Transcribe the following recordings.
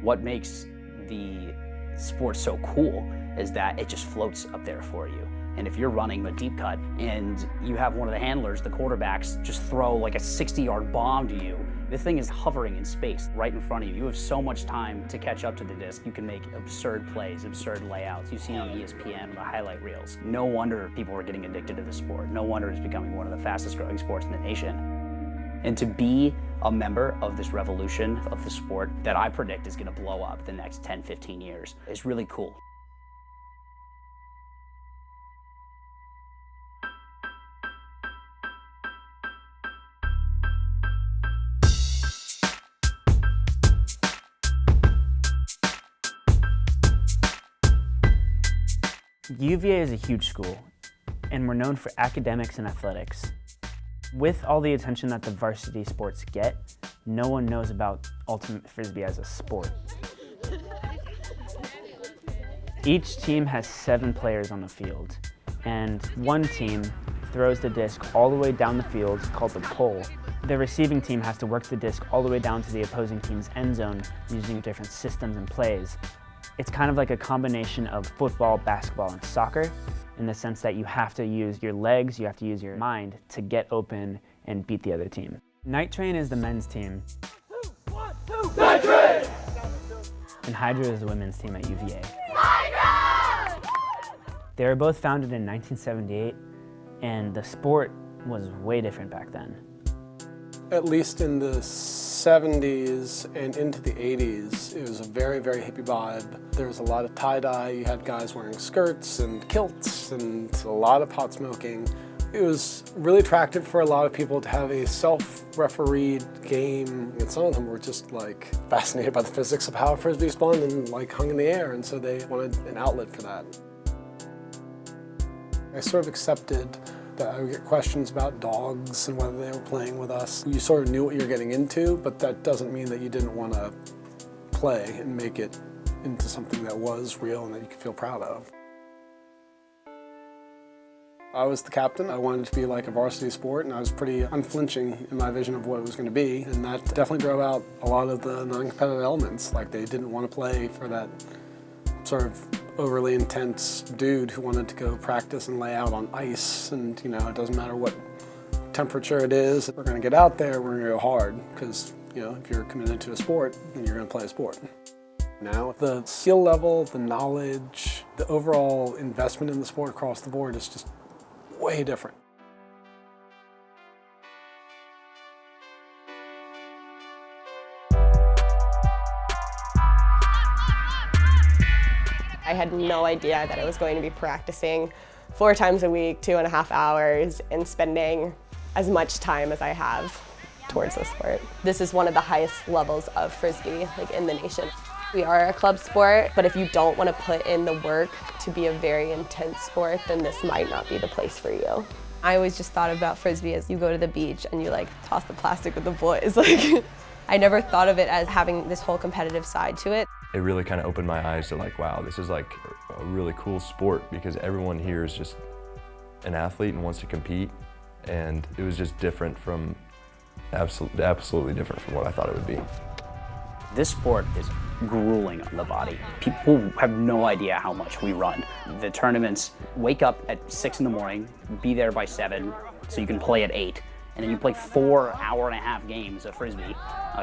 What makes the sport so cool is that it just floats up there for you. And if you're running a deep cut and you have one of the handlers, the quarterbacks, just throw like a 60-yard bomb to you, the thing is hovering in space right in front of you. You have so much time to catch up to the disc. You can make absurd plays, absurd layouts. You see it on ESPN, the highlight reels. No wonder people are getting addicted to the sport. No wonder it's becoming one of the fastest growing sports in the nation. And to be a member of this revolution of the sport that I predict is gonna blow up the next 10, 15 years is really cool. UVA is a huge school, and we're known for academics and athletics. With all the attention that the varsity sports get, no one knows about ultimate Frisbee as a sport. Each team has 7 players on the field, and one team throws the disc all the way down the field, called the pole. The receiving team has to work the disc all the way down to the opposing team's end zone using different systems and plays. It's kind of like a combination of football, basketball, and soccer in the sense that you have to use your legs, you have to use your mind to get open and beat the other team. Night Train is the men's team. 1, 2, Night Train! And Hydra is the women's team at UVA. Hydra! They were both founded in 1978, and the sport was way different back then. At least in the 70s and into the 80s, it was a very, very hippie vibe. There was a lot of tie-dye. You had guys wearing skirts and kilts and a lot of pot smoking. It was really attractive for a lot of people to have a self-refereed game. And some of them were just like fascinated by the physics of how a Frisbee spun and like hung in the air, and so they wanted an outlet for that. I sort of accepted that I would get questions about dogs and whether they were playing with us. You sort of knew what you were getting into, but that doesn't mean that you didn't want to play and make it into something that was real and that you could feel proud of. I was the captain. I wanted it to be like a varsity sport, and I was pretty unflinching in my vision of what it was going to be, and that definitely drove out a lot of the non-competitive elements. Like, they didn't want to play for that sort of overly intense dude who wanted to go practice and lay out on ice, and you know, it doesn't matter what temperature it is, we're going to get out there, we're going to go hard, because you know, if you're committed to a sport, then you're going to play a sport. Now the skill level, the knowledge, the overall investment in the sport across the board is just way different. I had no idea that I was going to be practicing 4 times a week, 2.5 hours, and spending as much time as I have towards the sport. This is one of the highest levels of Frisbee, like, in the nation. We are a club sport, but if you don't want to put in the work to be a very intense sport, then this might not be the place for you. I always just thought about Frisbee as you go to the beach and you like toss the plastic with the boys. Like, I never thought of it as having this whole competitive side to it. It really kind of opened my eyes to like, wow, this is like a really cool sport, because everyone here is just an athlete and wants to compete, and it was just different from, absolutely different from what I thought it would be. This sport is grueling on the body. People have no idea how much we run. The tournaments, wake up at 6 in the morning, be there by 7, so you can play at 8. And then you play 4 hour-and-a-half games of Frisbee.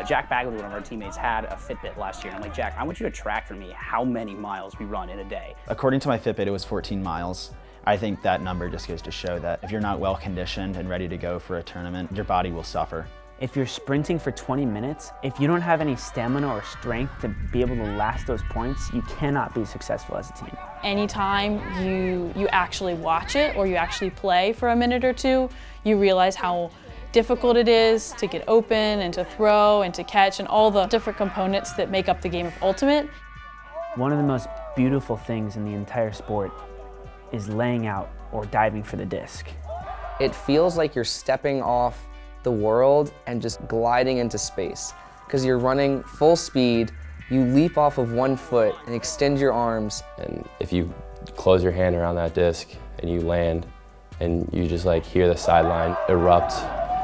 Jack Bagley, one of our teammates, had a Fitbit last year. And I'm like, Jack, I want you to track for me how many miles we run in a day. According to my Fitbit, it was 14 miles. I think that number just goes to show that if you're not well conditioned and ready to go for a tournament, your body will suffer. If you're sprinting for 20 minutes, if you don't have any stamina or strength to be able to last those points, you cannot be successful as a team. Anytime you actually watch it or you actually play for a minute or two, you realize how difficult it is to get open and to throw and to catch and all the different components that make up the game of Ultimate. One of the most beautiful things in the entire sport is laying out or diving for the disc. It feels like you're stepping off the world and just gliding into space, because you're running full speed, you leap off of one foot and extend your arms. And if you close your hand around that disc and you land and you just like hear the sideline erupt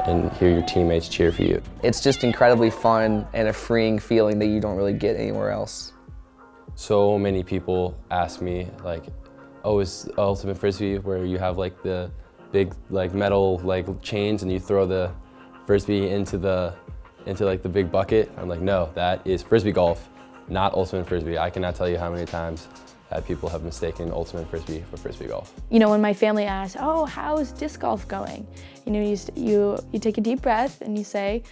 and hear your teammates cheer for you. It's just incredibly fun and a freeing feeling that you don't really get anywhere else. So many people ask me like, oh, is Ultimate Frisbee where you have like the big like metal like chains and you throw the Frisbee into like the big bucket? I'm like, no, that is Frisbee golf, not Ultimate Frisbee. I cannot tell you how many times that people have mistaken Ultimate Frisbee for Frisbee golf. You know, when my family asks, oh, how's disc golf going? You know, you take a deep breath and you say,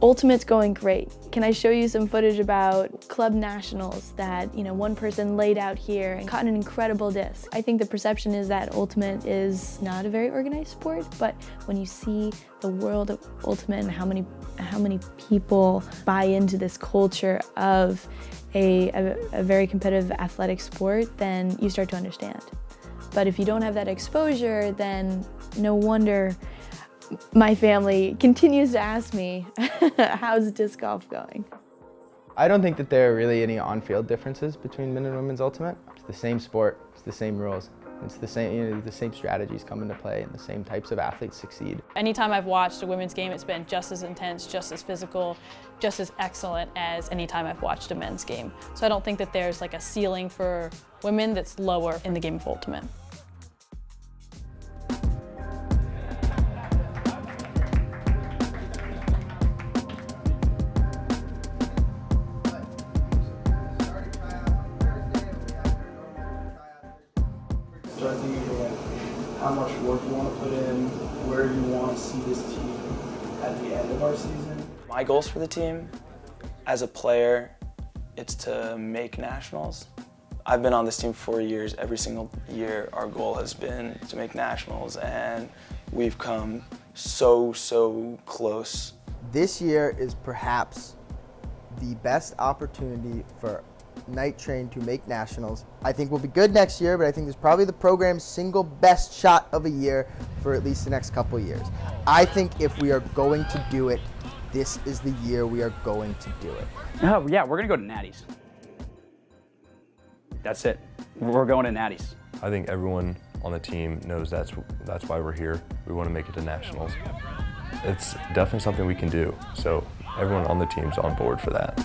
Ultimate's going great. Can I show you some footage about club nationals that, you know, one person laid out here and caught an incredible disc? I think the perception is that Ultimate is not a very organized sport, but when you see the world of Ultimate and how many people buy into this culture of a very competitive athletic sport, then you start to understand. But if you don't have that exposure, then no wonder my family continues to ask me, how's disc golf going? I don't think that there are really any on-field differences between men and women's ultimate. It's the same sport, it's the same rules, it's the same, you know, the same strategies come into play and the same types of athletes succeed. Anytime I've watched a women's game, it's been just as intense, just as physical, just as excellent as any time I've watched a men's game. So I don't think that there's like a ceiling for women that's lower in the game of ultimate. Start thinking of how much work you want to put in, where you want to see this team at the end of our season. My goals for the team, as a player, it's to make nationals. I've been on this team for 4 years. Every single year, our goal has been to make nationals, and we've come so close. This year is perhaps the best opportunity for Night Train to make nationals. I think we'll be good next year, but I think this is probably the program's single best shot of a year for at least the next couple of years. I think if we are going to do it, this is the year we are going to do it. Oh yeah, we're gonna go to Natties. That's it. We're going to Natties. I think everyone on the team knows that's why we're here. We want to make it to nationals. It's definitely something we can do. So everyone on the team's on board for that.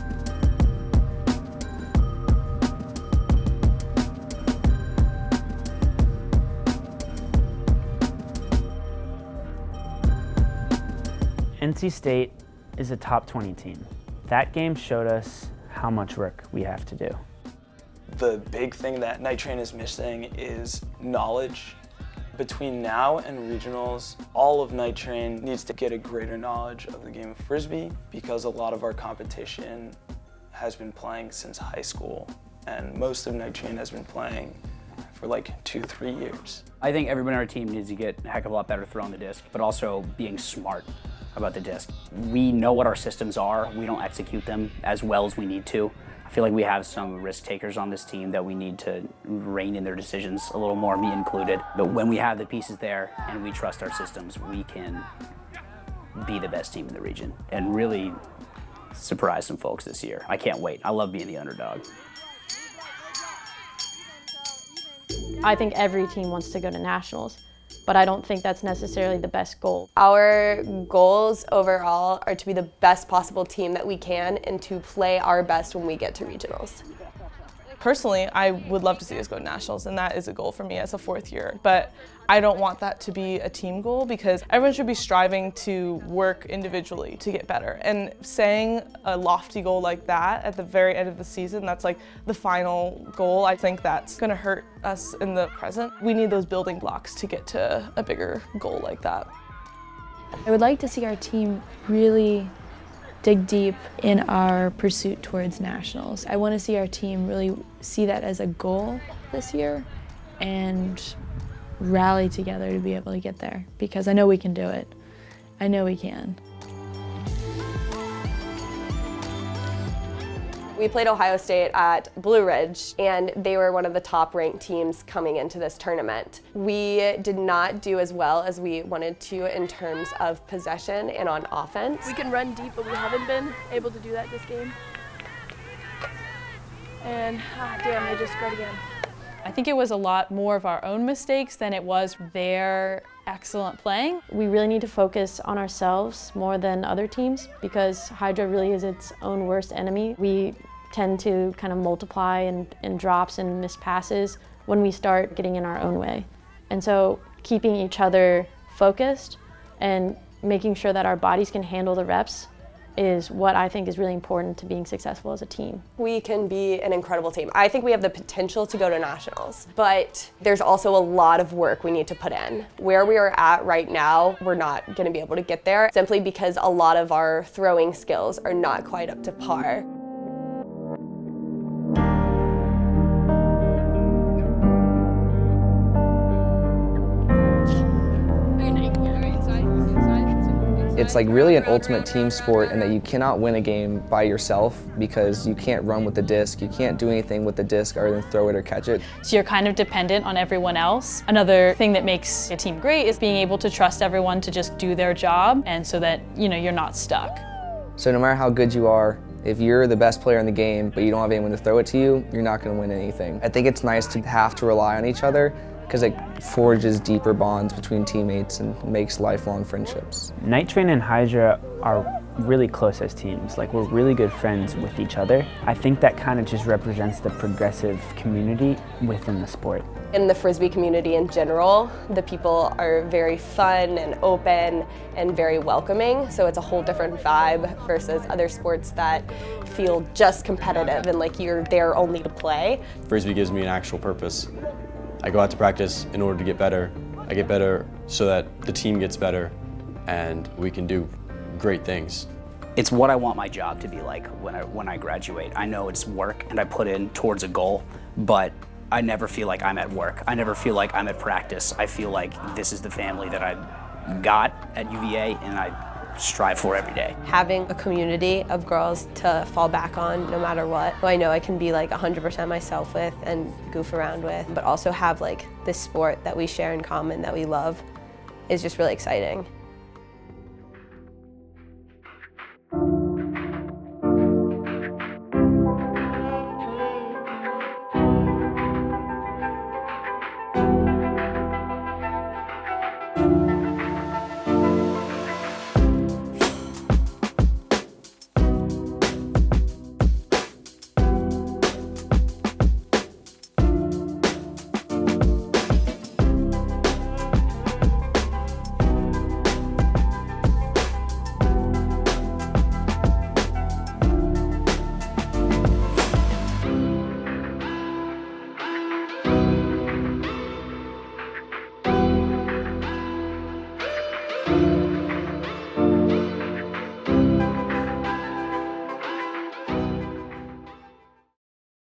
NC State is a top 20 team. That game showed us how much work we have to do. The big thing that Night Train is missing is knowledge. Between now and regionals, all of Night Train needs to get a greater knowledge of the game of Frisbee because a lot of our competition has been playing since high school, and most of Night Train has been playing for like 2-3 years. I think everyone on our team needs to get a heck of a lot better throwing the disc, but also being smart about the disc. We know what our systems are. We don't execute them as well as we need to. I feel like we have some risk takers on this team that we need to rein in their decisions a little more, me included. But when we have the pieces there and we trust our systems, we can be the best team in the region and really surprise some folks this year. I can't wait. I love being the underdog. I think every team wants to go to nationals, but I don't think that's necessarily the best goal. Our goals overall are to be the best possible team that we can and to play our best when we get to regionals. Personally, I would love to see us go to nationals, and that is a goal for me as a fourth year. But I don't want that to be a team goal because everyone should be striving to work individually to get better. And saying a lofty goal like that at the very end of the season, that's like the final goal, I think that's gonna hurt us in the present. We need those building blocks to get to a bigger goal like that. I would like to see our team really dig deep in our pursuit towards nationals. I want to see our team really see that as a goal this year and rally together to be able to get there, because I know we can do it. I know we can. We played Ohio State at Blue Ridge, and they were one of the top ranked teams coming into this tournament. We did not do as well as we wanted to in terms of possession and on offense. We can run deep, but we haven't been able to do that this game. And damn, they just scored again. I think it was a lot more of our own mistakes than it was their excellent playing. We really need to focus on ourselves more than other teams because Hydra really is its own worst enemy. We tend to kind of multiply in drops and missed passes when we start getting in our own way. And so keeping each other focused and making sure that our bodies can handle the reps is what I think is really important to being successful as a team. We can be an incredible team. I think we have the potential to go to nationals, but there's also a lot of work we need to put in. Where we are at right now, we're not going to be able to get there simply because a lot of our throwing skills are not quite up to par. It's like really an ultimate team sport in that you cannot win a game by yourself because you can't run with the disc, you can't do anything with the disc other than throw it or catch it. So you're kind of dependent on everyone else. Another thing that makes a team great is being able to trust everyone to just do their job and so that, you know, you're not stuck. So no matter how good you are, if you're the best player in the game but you don't have anyone to throw it to you, you're not going to win anything. I think it's nice to have to rely on each other because it forges deeper bonds between teammates and makes lifelong friendships. Night Train and Hydra are really close as teams. Like, we're really good friends with each other. I think that kind of just represents the progressive community within the sport. In the Frisbee community in general, the people are very fun and open and very welcoming, so it's a whole different vibe versus other sports that feel just competitive and like you're there only to play. Frisbee gives me an actual purpose. I go out to practice in order to get better. I get better so that the team gets better and we can do great things. It's what I want my job to be like when I graduate. I know it's work and I put in towards a goal, but I never feel like I'm at work. I never feel like I'm at practice. I feel like this is the family that I got at UVA and I strive for every day. Having a community of girls to fall back on no matter what, who I know I can be like 100% myself with and goof around with, but also have like this sport that we share in common that we love is just really exciting.